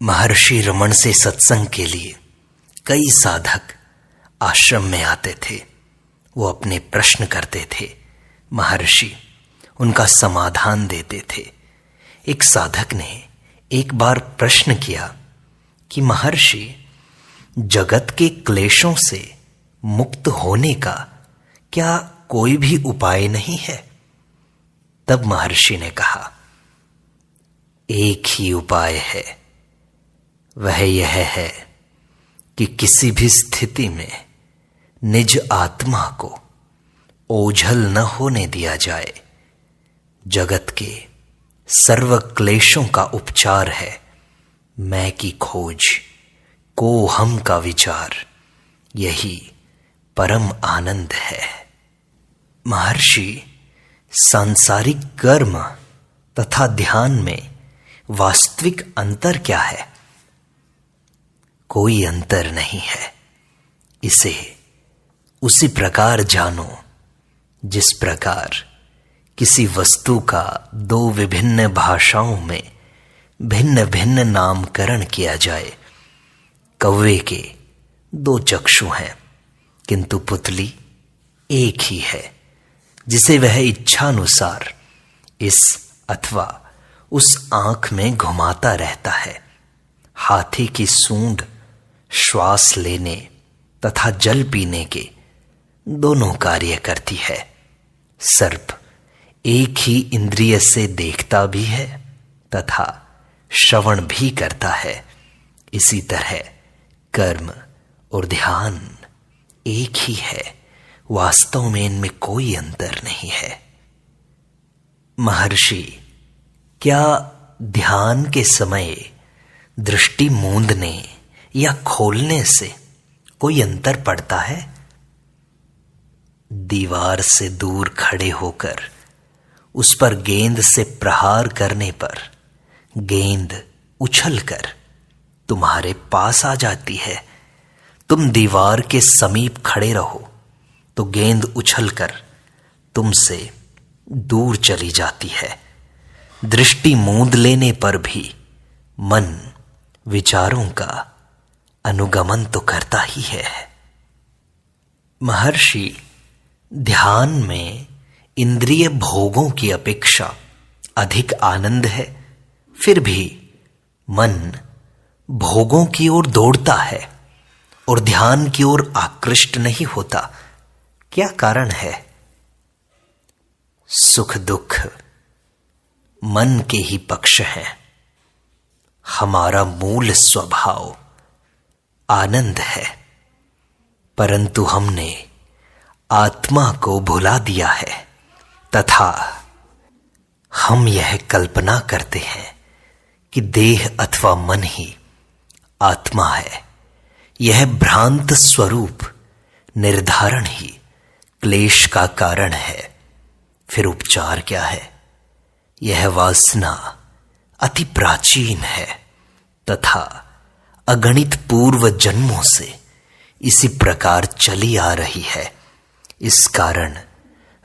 महर्षि रमण से सत्संग के लिए कई साधक आश्रम में आते थे। वो अपने प्रश्न करते थे, महर्षि उनका समाधान देते थे। एक साधक ने एक बार प्रश्न किया कि महर्षि, जगत के क्लेशों से मुक्त होने का क्या कोई भी उपाय नहीं है? तब महर्षि ने कहा, एक ही उपाय है, वह यह है कि किसी भी स्थिति में निज आत्मा को ओझल न होने दिया जाए। जगत के सर्व क्लेशों का उपचार है मैं की खोज, को हम का विचार, यही परम आनंद है। महर्षि, सांसारिक कर्म तथा ध्यान में वास्तविक अंतर क्या है? कोई अंतर नहीं है। इसे उसी प्रकार जानो जिस प्रकार किसी वस्तु का दो विभिन्न भाषाओं में भिन्न भिन्न नामकरण किया जाए। कौवे के दो चक्षु हैं, किंतु पुतली एक ही है, जिसे वह इच्छानुसार इस अथवा उस आंख में घुमाता रहता है। हाथी की सूंड श्वास लेने तथा जल पीने के दोनों कार्य करती है। सर्प एक ही इंद्रिय से देखता भी है तथा श्रवण भी करता है। इसी तरह कर्म और ध्यान एक ही है, वास्तव में इनमें कोई अंतर नहीं है। महर्षि, क्या ध्यान के समय दृष्टि मूंदने या खोलने से कोई अंतर पड़ता है? दीवार से दूर खड़े होकर उस पर गेंद से प्रहार करने पर गेंद उछलकर तुम्हारे पास आ जाती है। तुम दीवार के समीप खड़े रहो तो गेंद उछलकर तुमसे दूर चली जाती है। दृष्टि मूंद लेने पर भी मन विचारों का अनुगमन तो करता ही है। महर्षि, ध्यान में इंद्रिय भोगों की अपेक्षा अधिक आनंद है, फिर भी मन भोगों की ओर दौड़ता है और ध्यान की ओर आकृष्ट नहीं होता। क्या कारण है? सुख दुख मन के ही पक्ष हैं। हमारा मूल स्वभाव आनंद है, परंतु हमने आत्मा को भुला दिया है तथा हम यह कल्पना करते हैं कि देह अथवा मन ही आत्मा है। यह भ्रांत स्वरूप निर्धारण ही क्लेश का कारण है। फिर उपचार क्या है? यह वासना अति प्राचीन है तथा अगणित पूर्व जन्मों से इसी प्रकार चली आ रही है। इस कारण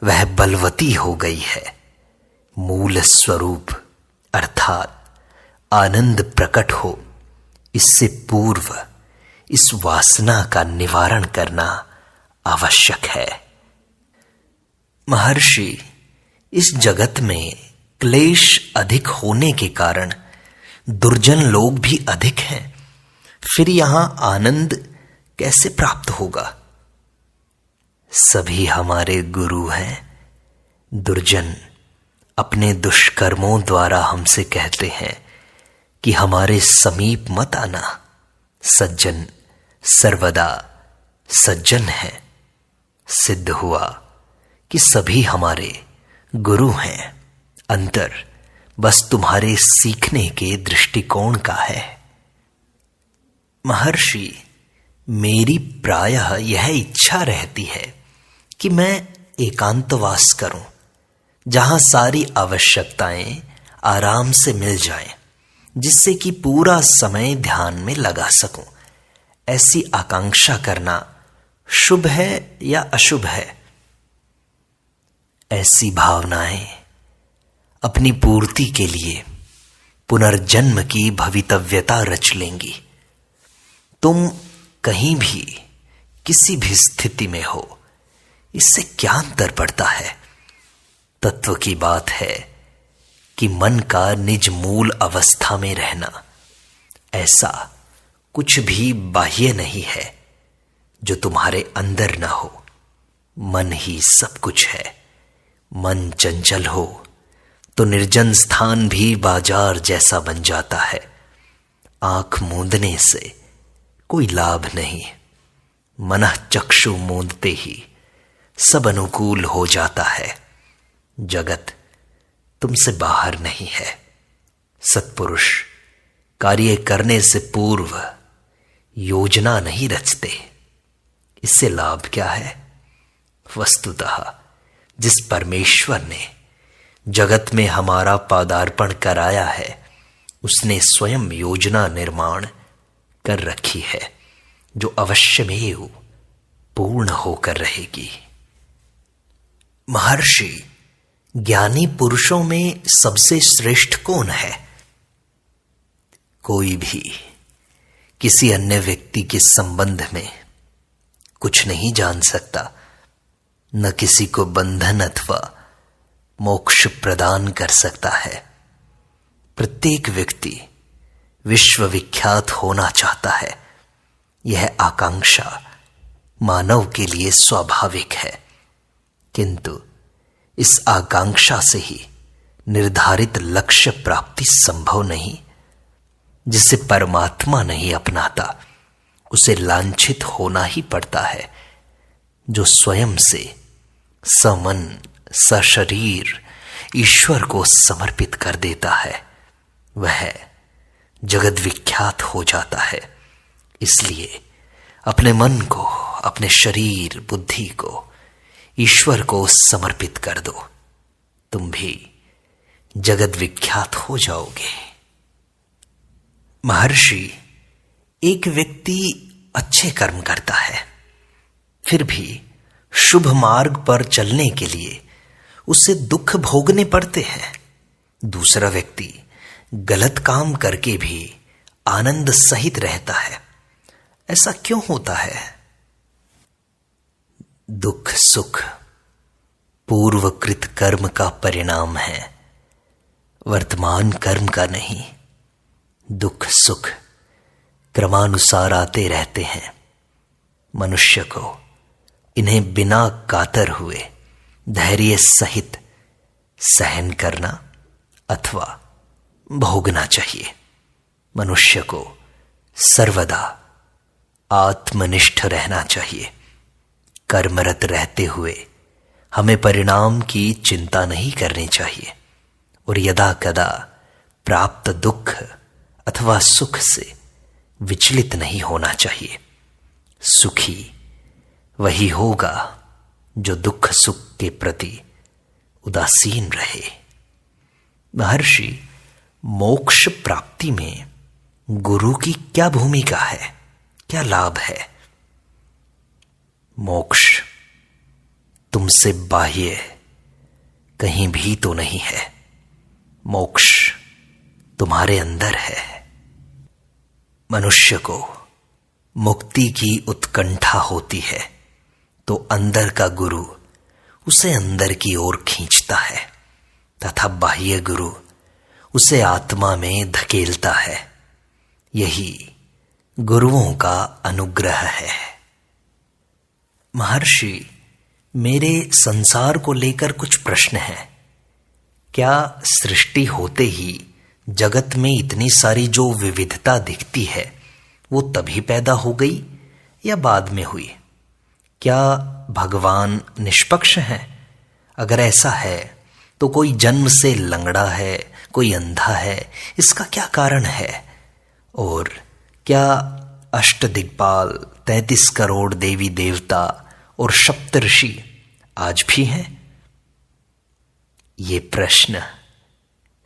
वह बलवती हो गई है। मूल स्वरूप अर्थात आनंद प्रकट हो, इससे पूर्व इस वासना का निवारण करना आवश्यक है। महर्षि, इस जगत में क्लेश अधिक होने के कारण दुर्जन लोग भी अधिक हैं। फिर यहां आनंद कैसे प्राप्त होगा? सभी हमारे गुरु हैं। दुर्जन अपने दुष्कर्मों द्वारा हमसे कहते हैं कि हमारे समीप मत आना। सज्जन सर्वदा सज्जन है। सिद्ध हुआ कि सभी हमारे गुरु हैं। अंतर बस तुम्हारे सीखने के दृष्टिकोण का है। महर्षि, मेरी प्रायः यह इच्छा रहती है कि मैं एकांतवास करूं, जहां सारी आवश्यकताएं आराम से मिल जाएं, जिससे कि पूरा समय ध्यान में लगा सकूं। ऐसी आकांक्षा करना शुभ है या अशुभ है? ऐसी भावनाएं अपनी पूर्ति के लिए पुनर्जन्म की भवितव्यता रच लेंगी। तुम कहीं भी किसी भी स्थिति में हो, इससे क्या अंतर पड़ता है? तत्व की बात है कि मन का निज मूल अवस्था में रहना। ऐसा कुछ भी बाह्य नहीं है जो तुम्हारे अंदर न हो। मन ही सब कुछ है। मन चंचल हो तो निर्जन स्थान भी बाजार जैसा बन जाता है। आंख मूंदने से कोई लाभ नहीं। मनः चक्षु मूंदते ही सब अनुकूल हो जाता है। जगत तुमसे बाहर नहीं है। सत्पुरुष कार्य करने से पूर्व योजना नहीं रचते। इससे लाभ क्या है? वस्तुतः जिस परमेश्वर ने जगत में हमारा पादार्पण कराया है, उसने स्वयं योजना निर्माण कर रखी है, जो अवश्यमेव पूर्ण होकर रहेगी। महर्षि, ज्ञानी पुरुषों में सबसे श्रेष्ठ कौन है? कोई भी किसी अन्य व्यक्ति के संबंध में कुछ नहीं जान सकता, न किसी को बंधन अथवा मोक्ष प्रदान कर सकता है। प्रत्येक व्यक्ति विश्वविख्यात होना चाहता है। यह आकांक्षा मानव के लिए स्वाभाविक है, किंतु इस आकांक्षा से ही निर्धारित लक्ष्य प्राप्ति संभव नहीं। जिसे परमात्मा नहीं अपनाता, उसे लांछित होना ही पड़ता है। जो स्वयं से समन सशरीर ईश्वर को समर्पित कर देता है, वह जगत विख्यात हो जाता है। इसलिए अपने मन को, अपने शरीर बुद्धि को ईश्वर को समर्पित कर दो। तुम भी जगत विख्यात हो जाओगे। महर्षि, एक व्यक्ति अच्छे कर्म करता है, फिर भी शुभ मार्ग पर चलने के लिए उसे दुख भोगने पड़ते हैं। दूसरा व्यक्ति गलत काम करके भी आनंद सहित रहता है। ऐसा क्यों होता है? दुख सुख पूर्वकृत कर्म का परिणाम है, वर्तमान कर्म का नहीं। दुख सुख क्रमानुसार आते रहते हैं। मनुष्य को इन्हें बिना कातर हुए धैर्य सहित सहन करना अथवा भोगना चाहिए। मनुष्य को सर्वदा आत्मनिष्ठ रहना चाहिए। कर्मरत रहते हुए हमें परिणाम की चिंता नहीं करनी चाहिए और यदा कदा प्राप्त दुख अथवा सुख से विचलित नहीं होना चाहिए। सुखी वही होगा जो दुख सुख के प्रति उदासीन रहे। महर्षि, मोक्ष प्राप्ति में गुरु की क्या भूमिका है, क्या लाभ है? मोक्ष तुमसे बाह्य कहीं भी तो नहीं है। मोक्ष तुम्हारे अंदर है। मनुष्य को मुक्ति की उत्कंठा होती है तो अंदर का गुरु उसे अंदर की ओर खींचता है तथा बाह्य गुरु उसे आत्मा में धकेलता है। यही गुरुओं का अनुग्रह है। महर्षि, मेरे संसार को लेकर कुछ प्रश्न हैं। क्या सृष्टि होते ही जगत में इतनी सारी जो विविधता दिखती है वो तभी पैदा हो गई या बाद में हुई? क्या भगवान निष्पक्ष हैं? अगर ऐसा है तो कोई जन्म से लंगड़ा है, कोई अंधा है, इसका क्या कारण है? और क्या अष्टदिक्पाल, 33 करोड़ देवी देवता और सप्तऋषि आज भी हैं? ये प्रश्न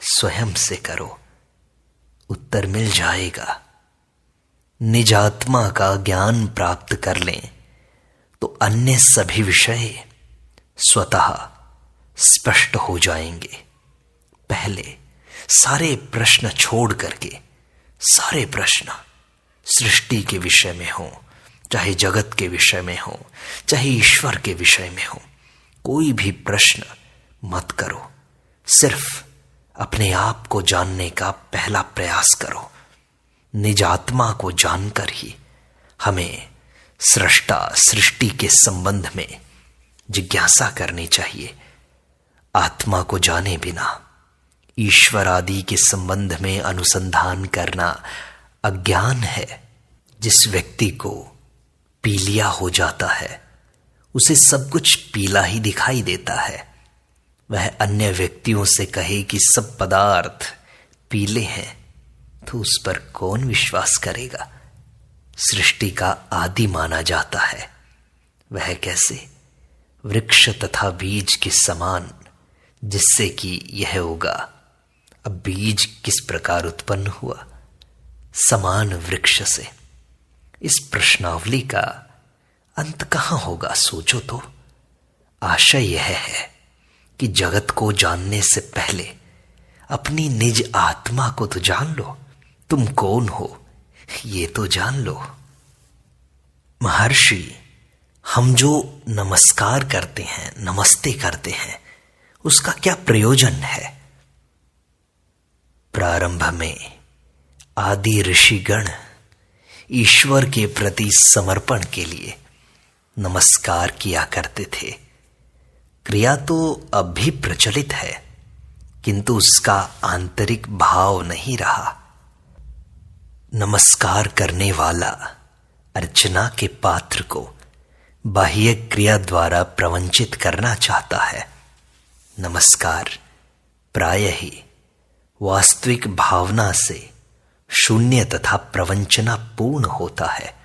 स्वयं से करो, उत्तर मिल जाएगा। निज आत्मा का ज्ञान प्राप्त कर लें तो अन्य सभी विषय स्वतः स्पष्ट हो जाएंगे। पहले सारे प्रश्न छोड़ करके, सारे प्रश्न सृष्टि के विषय में हो, चाहे जगत के विषय में हो, चाहे ईश्वर के विषय में हो, कोई भी प्रश्न मत करो। सिर्फ अपने आप को जानने का पहला प्रयास करो। निज आत्मा को जानकर ही हमें सृष्टा सृष्टि के संबंध में जिज्ञासा करनी चाहिए। आत्मा को जाने बिना ईश्वर आदि के संबंध में अनुसंधान करना अज्ञान है। जिस व्यक्ति को पीलिया हो जाता है उसे सब कुछ पीला ही दिखाई देता है। वह अन्य व्यक्तियों से कहे कि सब पदार्थ पीले हैं तो उस पर कौन विश्वास करेगा। सृष्टि का आदि माना जाता है, वह कैसे? वृक्ष तथा बीज के समान, जिससे कि यह होगा। अब बीज किस प्रकार उत्पन्न हुआ? समान वृक्ष से। इस प्रश्नावली का अंत कहां होगा, सोचो तो। आशय यह है कि जगत को जानने से पहले अपनी निज आत्मा को तो जान लो। तुम कौन हो ये तो जान लो। महर्षि, हम जो नमस्कार करते हैं, नमस्ते करते हैं, उसका क्या प्रयोजन है? प्रारंभ में आदि ऋषिगण ईश्वर के प्रति समर्पण के लिए नमस्कार किया करते थे। क्रिया तो अब भी प्रचलित है, किंतु उसका आंतरिक भाव नहीं रहा। नमस्कार करने वाला अर्चना के पात्र को बाह्य क्रिया द्वारा प्रवंचित करना चाहता है। नमस्कार प्रायः ही वास्तविक भावना से शून्य तथा प्रवंचना पूर्ण होता है।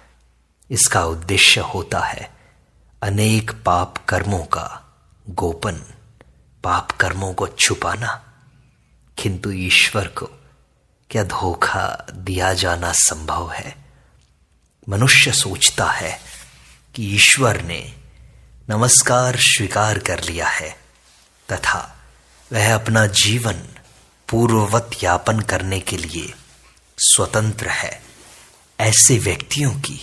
इसका उद्देश्य होता है अनेक पाप कर्मों का गोपन, पाप कर्मों को छुपाना। किंतु ईश्वर को क्या धोखा दिया जाना संभव है? मनुष्य सोचता है कि ईश्वर ने नमस्कार स्वीकार कर लिया है तथा वह अपना जीवन पूर्ववत यापन करने के लिए स्वतंत्र है। ऐसे व्यक्तियों की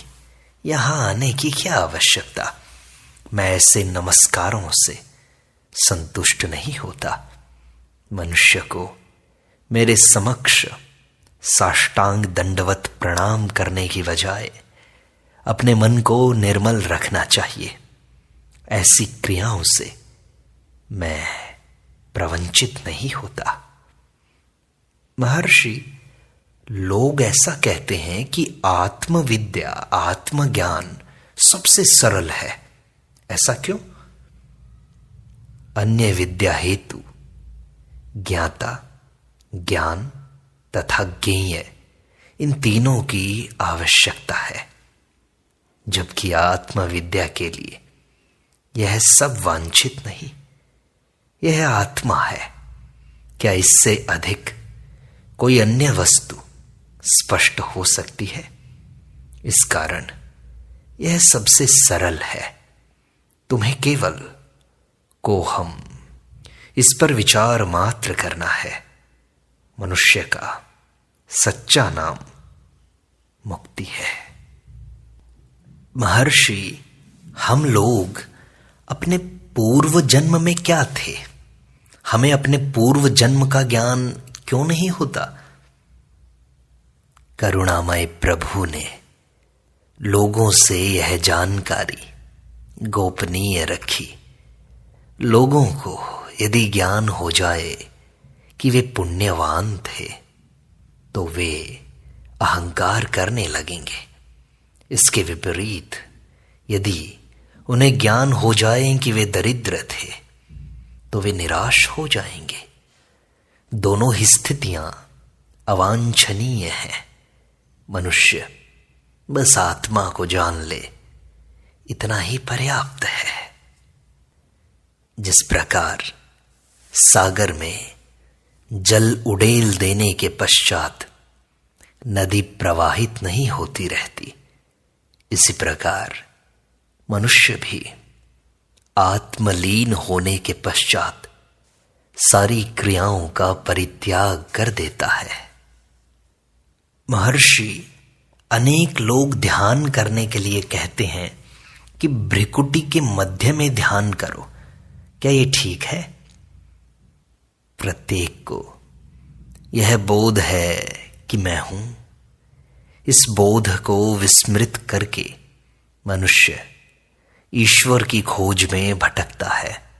यहां आने की क्या आवश्यकता? मैं ऐसे नमस्कारों से संतुष्ट नहीं होता। मनुष्य को मेरे समक्ष साष्टांग दंडवत प्रणाम करने की बजाय अपने मन को निर्मल रखना चाहिए। ऐसी क्रियाओं से मैं प्रवंचित नहीं होता। महर्षि, लोग ऐसा कहते हैं कि आत्मविद्या, आत्मज्ञान सबसे सरल है। ऐसा क्यों? अन्य विद्या हेतु ज्ञाता, ज्ञान तथा ज्ञेय, इन तीनों की आवश्यकता है, जबकि आत्मविद्या के लिए यह सब वांछित नहीं। यह आत्मा है। क्या इससे अधिक कोई अन्य वस्तु स्पष्ट हो सकती है? इस कारण यह सबसे सरल है। तुम्हें केवल कोहम, इस पर विचार मात्र करना है। मनुष्य का सच्चा नाम मुक्ति है। महर्षि, हम लोग अपने पूर्व जन्म में क्या थे? हमें अपने पूर्व जन्म का ज्ञान क्यों नहीं होता? करुणामय प्रभु ने लोगों से यह जानकारी गोपनीय रखी। लोगों को यदि ज्ञान हो जाए कि वे पुण्यवान थे तो वे अहंकार करने लगेंगे। इसके विपरीत यदि उन्हें ज्ञान हो जाए कि वे दरिद्र थे तो वे निराश हो जाएंगे। दोनों ही स्थितियां अवांछनीय हैं। मनुष्य बस आत्मा को जान ले, इतना ही पर्याप्त है। जिस प्रकार सागर में जल उड़ेल देने के पश्चात नदी प्रवाहित नहीं होती रहती, इसी प्रकार मनुष्य भी आत्मलीन होने के पश्चात सारी क्रियाओं का परित्याग कर देता है। महर्षि, अनेक लोग ध्यान करने के लिए कहते हैं कि भ्रिकुटी के मध्य में ध्यान करो। क्या ये ठीक है? प्रत्येक को यह बोध है कि मैं हूं। इस बोध को विस्मृत करके मनुष्य ईश्वर की खोज में भटकता है।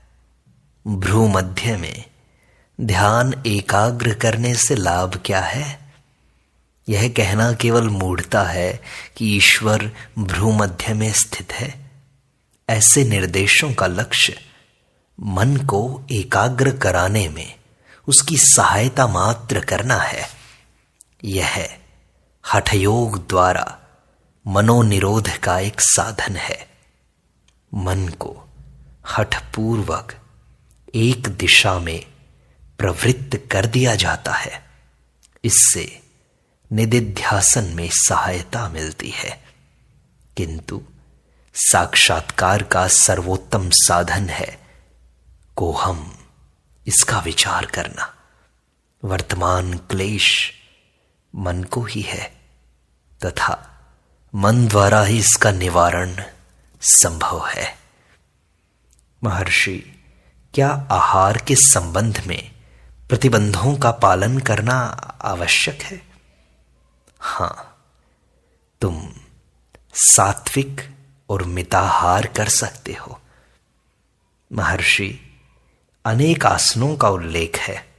भ्रू मध्य में ध्यान एकाग्र करने से लाभ क्या है? यह कहना केवल मूढ़ता है कि ईश्वर भ्रू मध्य में स्थित है। ऐसे निर्देशों का लक्ष्य मन को एकाग्र कराने में उसकी सहायता मात्र करना है। यह हठयोग द्वारा मनोनिरोध का एक साधन है। मन को हठपूर्वक एक दिशा में प्रवृत्त कर दिया जाता है। इससे निदिध्यासन में सहायता मिलती है। किंतु साक्षात्कार का सर्वोत्तम साधन है कोहम, इसका विचार करना। वर्तमान क्लेश मन को ही है तथा मन द्वारा ही इसका निवारण संभव है। महर्षि, क्या आहार के संबंध में प्रतिबंधों का पालन करना आवश्यक है? हां, तुम सात्विक और मिताहार कर सकते हो। महर्षि, अनेक आसनों का उल्लेख है,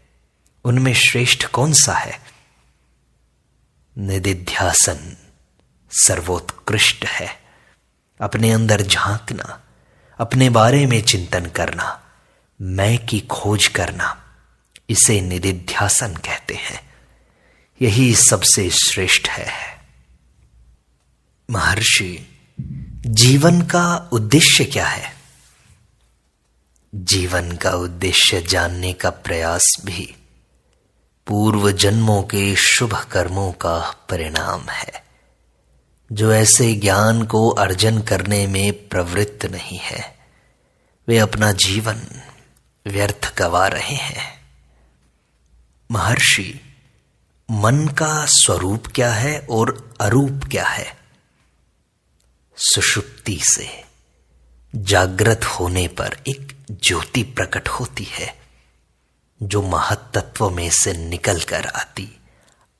उनमें श्रेष्ठ कौन सा है? निदिध्यासन सर्वोत्कृष्ट है। अपने अंदर झांकना, अपने बारे में चिंतन करना, मैं की खोज करना, इसे निदिध्यासन कहते हैं। यही सबसे श्रेष्ठ है। महर्षि, जीवन का उद्देश्य क्या है? जीवन का उद्देश्य जानने का प्रयास भी पूर्व जन्मों के शुभ कर्मों का परिणाम है। जो ऐसे ज्ञान को अर्जन करने में प्रवृत्त नहीं है, वे अपना जीवन व्यर्थ गवा रहे हैं। महर्षि, मन का स्वरूप क्या है और अरूप क्या है? सुषुप्ति से जागृत होने पर एक ज्योति प्रकट होती है, जो महत्तत्व में से निकल कर आती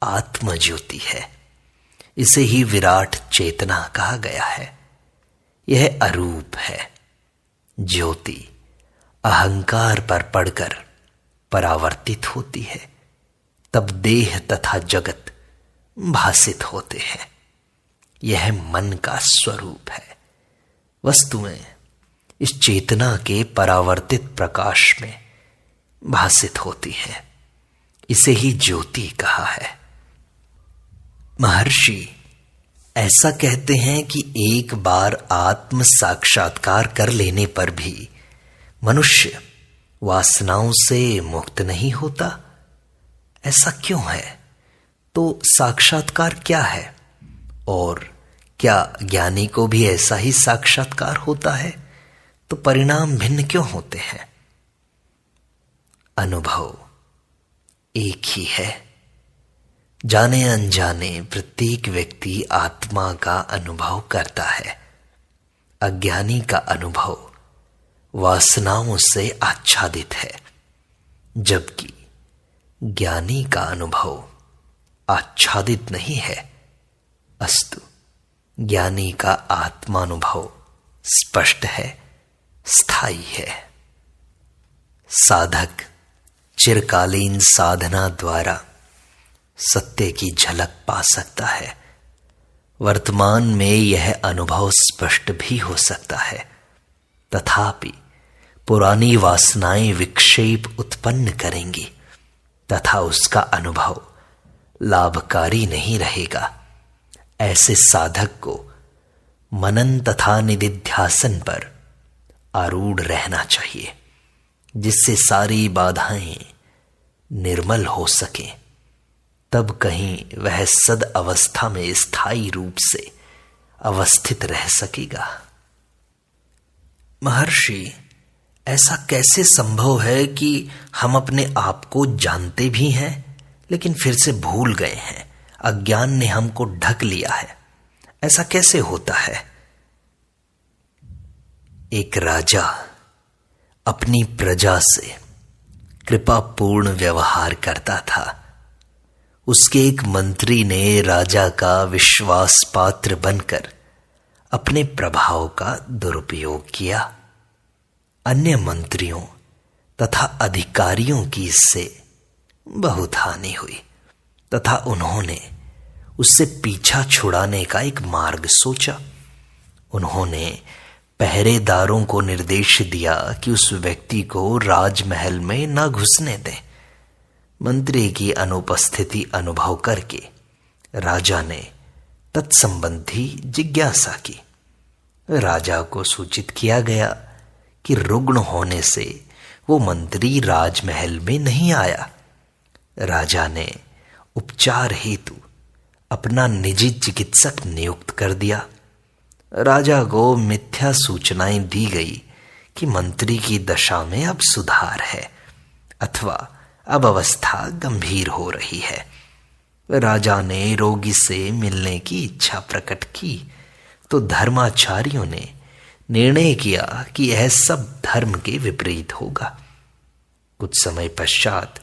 आत्म ज्योति है। इसे ही विराट चेतना कहा गया है। यह अरूप है। ज्योति अहंकार पर पड़कर परावर्तित होती है, तब देह तथा जगत भासित होते हैं। यह मन का स्वरूप है। वस्तुएं इस चेतना के परावर्तित प्रकाश में भासित होती है। इसे ही ज्योति कहा है। महर्षि, ऐसा कहते हैं कि एक बार आत्म साक्षात्कार कर लेने पर भी मनुष्य वासनाओं से मुक्त नहीं होता। ऐसा क्यों है? तो साक्षात्कार क्या है? और क्या ज्ञानी को भी ऐसा ही साक्षात्कार होता है? तो परिणाम भिन्न क्यों होते हैं? अनुभव एक ही है। जाने अनजाने प्रत्येक व्यक्ति आत्मा का अनुभव करता है। अज्ञानी का अनुभव वासनाओं से आच्छादित है, जबकि ज्ञानी का अनुभव आच्छादित नहीं है। अस्तु, ज्ञानी का आत्मानुभव स्पष्ट है, स्थायी है। साधक चिरकालीन साधना द्वारा सत्य की झलक पा सकता है। वर्तमान में यह अनुभव स्पष्ट भी हो सकता है, तथापि पुरानी वासनाएं विक्षेप उत्पन्न करेंगी तथा उसका अनुभव लाभकारी नहीं रहेगा। ऐसे साधक को मनन तथा निदिध्यासन पर आरूढ़ रहना चाहिए, जिससे सारी बाधाएं निर्मल हो सकें। तब कहीं वह सद अवस्था में स्थायी रूप से अवस्थित रह सकेगा। महर्षि, ऐसा कैसे संभव है कि हम अपने आप को जानते भी हैं लेकिन फिर से भूल गए हैं? अज्ञान ने हमको ढक लिया है। ऐसा कैसे होता है? एक राजा अपनी प्रजा से कृपापूर्ण व्यवहार करता था। उसके एक मंत्री ने राजा का विश्वास पात्र बनकर अपने प्रभाव का दुरुपयोग किया। अन्य मंत्रियों तथा अधिकारियों की इससे बहुत हानि हुई तथा उन्होंने उससे पीछा छुड़ाने का एक मार्ग सोचा। उन्होंने पहरेदारों को निर्देश दिया कि उस व्यक्ति को राजमहल में न घुसने दें। मंत्री की अनुपस्थिति अनुभव करके राजा ने तत्संबंधी जिज्ञासा की। राजा को सूचित किया गया कि रुग्ण होने से वो मंत्री राजमहल में नहीं आया। राजा ने उपचार हेतु अपना निजी चिकित्सक नियुक्त कर दिया। राजा को मिथ्या सूचनाएं दी गई कि मंत्री की दशा में अब सुधार है अथवा अब अवस्था गंभीर हो रही है। राजा ने रोगी से मिलने की इच्छा प्रकट की तो धर्माचार्यों ने निर्णय किया कि यह सब धर्म के विपरीत होगा। कुछ समय पश्चात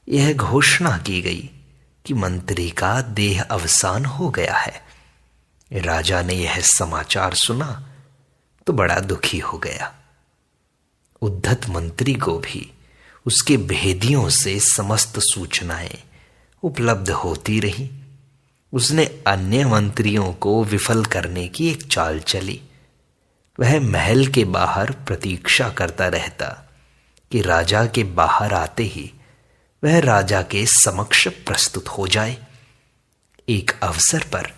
यह घोषणा की गई कि मंत्री का देह अवसान हो गया है। राजा ने यह समाचार सुना तो बड़ा दुखी हो गया। उद्धत मंत्री को भी उसके भेदियों से समस्त सूचनाएं उपलब्ध होती रही। उसने अन्य मंत्रियों को विफल करने की एक चाल चली। वह महल के बाहर प्रतीक्षा करता रहता कि राजा के बाहर आते ही वह राजा के समक्ष प्रस्तुत हो जाए। एक अवसर पर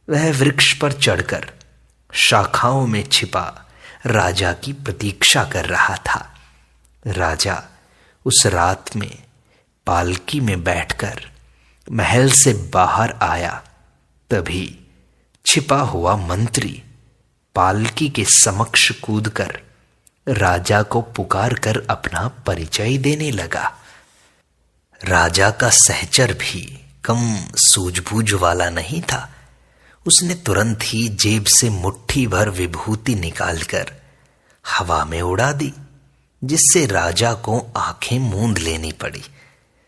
वह वृक्ष पर चढ़कर शाखाओं में छिपा राजा की प्रतीक्षा कर रहा था। राजा उस रात में पालकी में बैठकर महल से बाहर आया। तभी छिपा हुआ मंत्री पालकी के समक्ष कूदकर राजा को पुकार कर अपना परिचय देने लगा। राजा का सहचर भी कम सूझबूझ वाला नहीं था। उसने तुरंत ही जेब से मुट्ठी भर विभूति निकालकर हवा में उड़ा दी, जिससे राजा को आंखें मूंद लेनी पड़ी।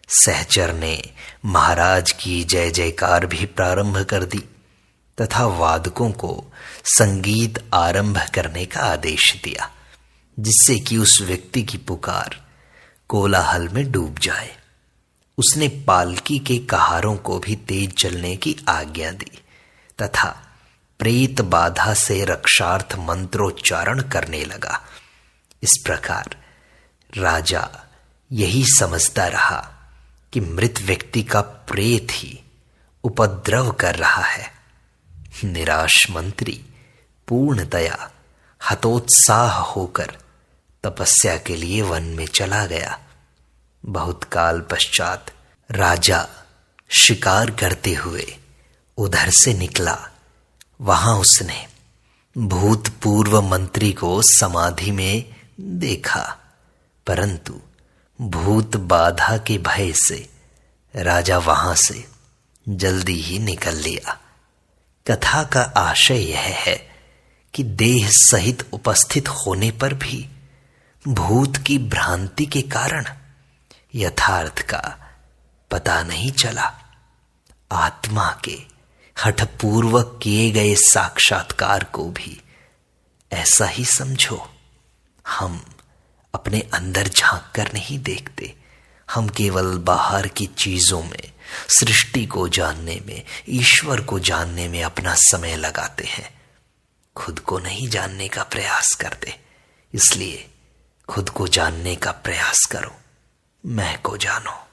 सहचर ने महाराज की जय जयकार भी प्रारंभ कर दी तथा वादकों को संगीत आरंभ करने का आदेश दिया, जिससे कि उस व्यक्ति की पुकार कोलाहल में डूब जाए। उसने पालकी के कहारों को भी तेज चलने की आज्ञा दी तथा प्रेत बाधा से रक्षार्थ मंत्रोच्चारण करने लगा। इस प्रकार राजा यही समझता रहा कि मृत व्यक्ति का प्रेत ही उपद्रव कर रहा है। निराश मंत्री पूर्णतया हतोत्साह होकर तपस्या के लिए वन में चला गया। बहुत काल पश्चात राजा शिकार करते हुए उधर से निकला। वहां उसने भूतपूर्व मंत्री को समाधि में देखा, परंतु भूत बाधा के भय से राजा वहां से जल्दी ही निकल लिया। कथा का आशय यह है कि देह सहित उपस्थित होने पर भी भूत की भ्रांति के कारण यथार्थ का पता नहीं चला। आत्मा के हठपूर्वक किए गए साक्षात्कार को भी ऐसा ही समझो। हम अपने अंदर झांक कर नहीं देखते, हम केवल बाहर की चीजों में, सृष्टि को जानने में, ईश्वर को जानने में अपना समय लगाते हैं, खुद को नहीं जानने का प्रयास करते। इसलिए खुद को जानने का प्रयास करो, मैं को जानो।